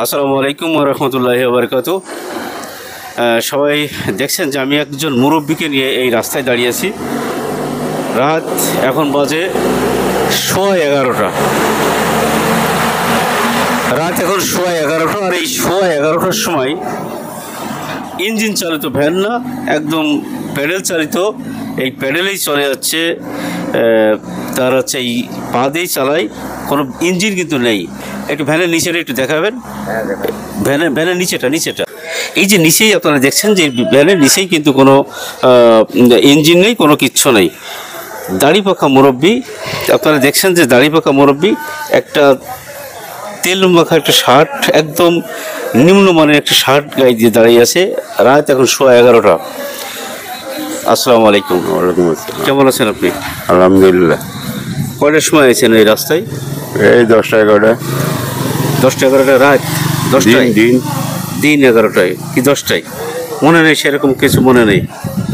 আসসালামু আলাইকুম ওয়া রাহমাতুল্লাহি ওয়া বারাকাতুহু। সবাই দেখছেন যে আমি একজন মুরব্বীকে নিয়ে এই রাস্তায় দাঁড়িয়ে আছি। রাত এখন বাজে 11:15। রাত এখন 11:15, আর এই 11:15টার সময় ইঞ্জিন চালিত ভ্যান না, একদম প্যাডেল চালিত, এই প্যাডেলেই চলে যাচ্ছে। তার হচ্ছে এই পা দিয়েই চালায়, কোনো ইঞ্জিন কিন্তু নেই। একটু ভ্যানের নিচেটা একটু দেখাবেন। ভ্যানের নিচেটা এই যে নিচেই আপনারা দেখছেন যে ভ্যানের নিচেই কিন্তু কোনো ইঞ্জিন নেই, কোনো কিচ্ছু নেই। দাড়ি পাকা মুরব্বি, আপনারা দেখছেন যে দাড়ি পাকা মুরব্বি, একটা তেল মাখা একটা শার্ট, একদম নিম্নমানের একটা শার্ট গায়ে দিয়ে দাঁড়িয়ে আছে। রাত এখন 11:15। আসসালামু আলাইকুম। ওয়ালাইকুম আসসালাম। কেমন আছেন আপনি? আলহামদুলিল্লাহ। কয়টার সময় আছেন এই রাস্তায়? এই 10টা 11টা রাত 10টায়? দিন 11টায় কি 10টায়? মনে নেই, সেরকম কিছু মনে নেই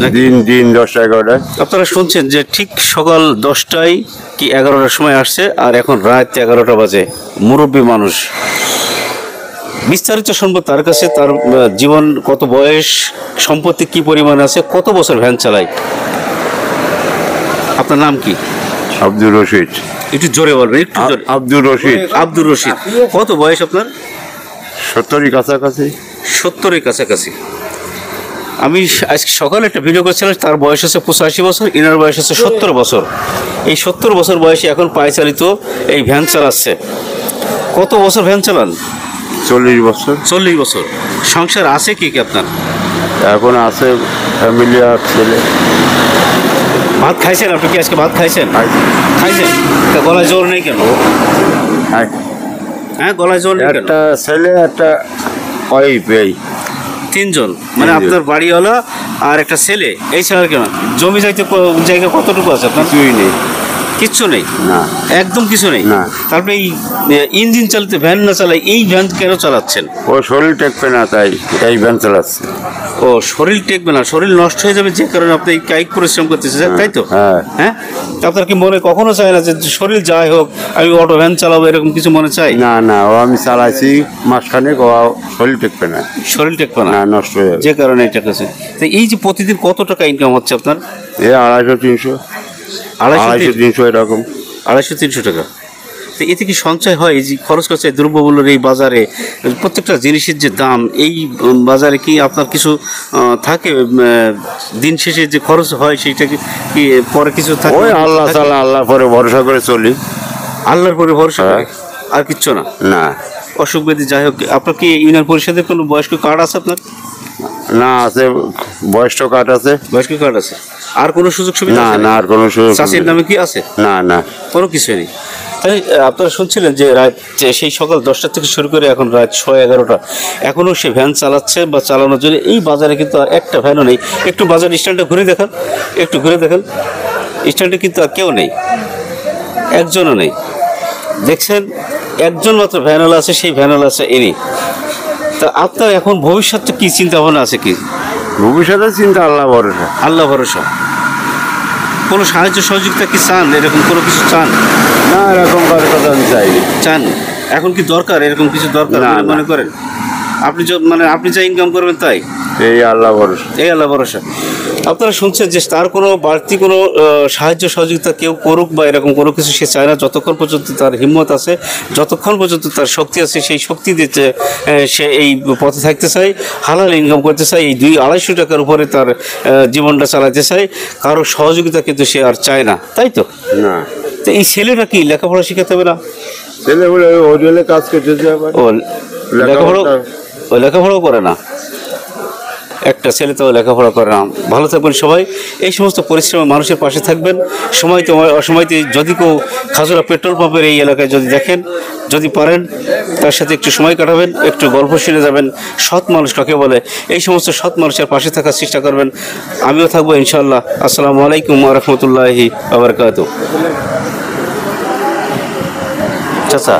নাকি? দিন 10টা 11টা। আপনারা শুনছেন যে ঠিক সকাল 10টায় কি 11টার সময় আসছে, আর এখন রাত 11টা বাজে। মুরব্বী মানুষ, বিস্তারিত শুনবো তার কাছে। তার জীবন কত, বয়স, সম্পত্তি কি পরিমাণ আছে, কত বছর ভ্যান চালায়। আপনার নাম কি? আব্দুর রশিদ। একটু জোরে বলবেন, একটু জোরে। আব্দুর রশিদ। আব্দুর রশিদ। কত বয়স আপনার? 70-এর কাছাকাছি। 70-এর কাছাকাছি। আমি আজকে সকালে একটা ভিডিও করছিলাম, তার বয়স হচ্ছে 85 বছর, ইনার বয়স হচ্ছে 70 বছর। এই 70 বছর বয়সে এখন পায়ে চালিত এই ভ্যান চালাচ্ছে। কত বছর ভ্যান চালান? 40 বছর। 40 বছর। সংসার আছে কি কি আপনার? এখন আছে ফ্যামিলি আর ছেলে। ভাত খাইছেন আপনি? কি আজকে ভাত খাইছেন? খাইছেন? তা গলায় জোর নেই কেন? হ্যাঁ, গলায় জোর নেই কেন? একটা ছেলে, একটা ওয়াইফ, এই 3 জন, মানে আপনার বাড়িওয়ালা আর একটা ছেলে। এই ছাড়া কেন? জমি জায়গা কতটুকু আছে আপনার? কিছুই নেই। কিচ্ছু নেই? না, একদম কিছু নেই। না। তারপরে এই ইঞ্জিন চালিত ভ্যান না চালায় এই ভ্যান কেন চালাচ্ছেন? ও শরীর টেকবে না, তাই এই ভ্যান চালাচ্ছে। ও শরীর টেকবে না, শরীর নষ্ট হয়ে যাবে, যে কারণে আপনি কায়িক পরিশ্রম করতেছেন, তাই তো? হ্যাঁ। আপনার কি মনে কখনো চায় না যে শরীর যাই হোক আমি অটো ভ্যান চালাবো, এরকম কিছু মনে চাই? না, ও আমি চালাইছি মাসখানেক, ও শরীর টেকবে না। শরীর টেকবে না, নষ্ট হয়ে যাবে, যে কারণে এটা কাছে। তো এই যে প্রতিদিন কত টাকা ইনকাম হচ্ছে আপনার? 250-300 এরকম। 250-300 টাকা। তো এতে কি সঞ্চয় হয়? এই যে খরচ করছে দ্রব্যমূল্যের এই বাজারে, প্রত্যেকটা জিনিসের যে দাম, এই বাজারে কি আপনার কিছু থাকে? দিন শেষে যে খরচ হয় সেইটা কি পরে কিছু থাকে? ওই আল্লাহ পরে ভরসা করে চলি। আল্লাহর পরে ভরসা করে, আর কিচ্ছু না? না। অসুখ ব্যাধি যাই হোক। আপনার কি ইউনিয়ন পরিষদের কোনো বয়স্ক কার্ড আছে আপনার? না, আছে, বয়স্ক কার্ড আছে। বয়স্ক কার্ড আছে। আর কোনো সুযোগ সুবিধা? না, আর কোনো সুযোগ। চাষির নামে কি আছে? না, কোনো কিছুই নেই। তাই আপনারা শুনছিলেন যে রাত সেই সকাল 10টা থেকে শুরু করে এখন রাত 11:30, এখনও সে ভ্যান চালাচ্ছে বা চালানোর জন্য। এই বাজারে কিন্তু আর একটা ভ্যানও নেই। একটু বাজার স্ট্যান্ডটা ঘুরে দেখান, স্ট্যান্ডে কিন্তু আর কেউ নেই, একজনও নেই। দেখছেন, একজন মাত্র ভ্যানওয়ালা আছে, সেই ভ্যানওয়ালা আছে এনি। তা আপনার এখন ভবিষ্যৎটা কি চিন্তা ভাবনা আছে? কি ভবিষ্যতের চিন্তা? আল্লাহ ভরসা। কোনো সাহায্য সহযোগিতা কি চান? এরকম কোনো কিছু চান? না, এরকম কথা আমি চাইনি। চান? এখন কি দরকার, এরকম কিছু দরকার মনে করেন? আপনি আপনি যা ইনকাম করবেন তাই? এই আল্লাহ ভরসা। আপনারা শুনছেন যে তার কোনো বাড়তি কোনো সাহায্য সহযোগিতা কেউ করুক বা এরকম কোনো কিছু সে চায় না। যতক্ষণ পর্যন্ত তার হিম্মত আছে, যতক্ষণ পর্যন্ত তার শক্তি আছে, সেই শক্তি দিতে সে এই পথে থাকতে চায়, হালাল ইনকাম করতে চায়, এই 200-250 টাকার উপরে তার জীবনটা চালাতে চায়। কারো সহযোগিতা কিন্তু সে আর চায় না, তাই তো? না। তো এই ছেলেটা কি লেখাপড়া শিখাতে হবে না? ছেলে বলে হোটেলে কাজ করতেছে। ও লেখাপড়াও করে না? একটা ছেলে তো লেখাপড়া করে না। ভালো থাকবেন সবাই। এই সমস্ত পরিশ্রমে মানুষের পাশে থাকবেন। অসময়তে যদি কেউ খাজুরা পেট্রোল পাম্পের এই এলাকায় যদি দেখেন, যদি পারেন তার সাথে একটু সময় কাটাবেন, একটু গল্প শুনে যাবেন। সৎ মানুষ কাকে বলে, এই সমস্ত সৎ মানুষের পাশে থাকার চেষ্টা করবেন। আমিও থাকবো ইনশাআল্লাহ। আসসালামু আলাইকুম ওয়া রাহমাতুল্লাহি ওয়া বারাকাতুহু। চাচা।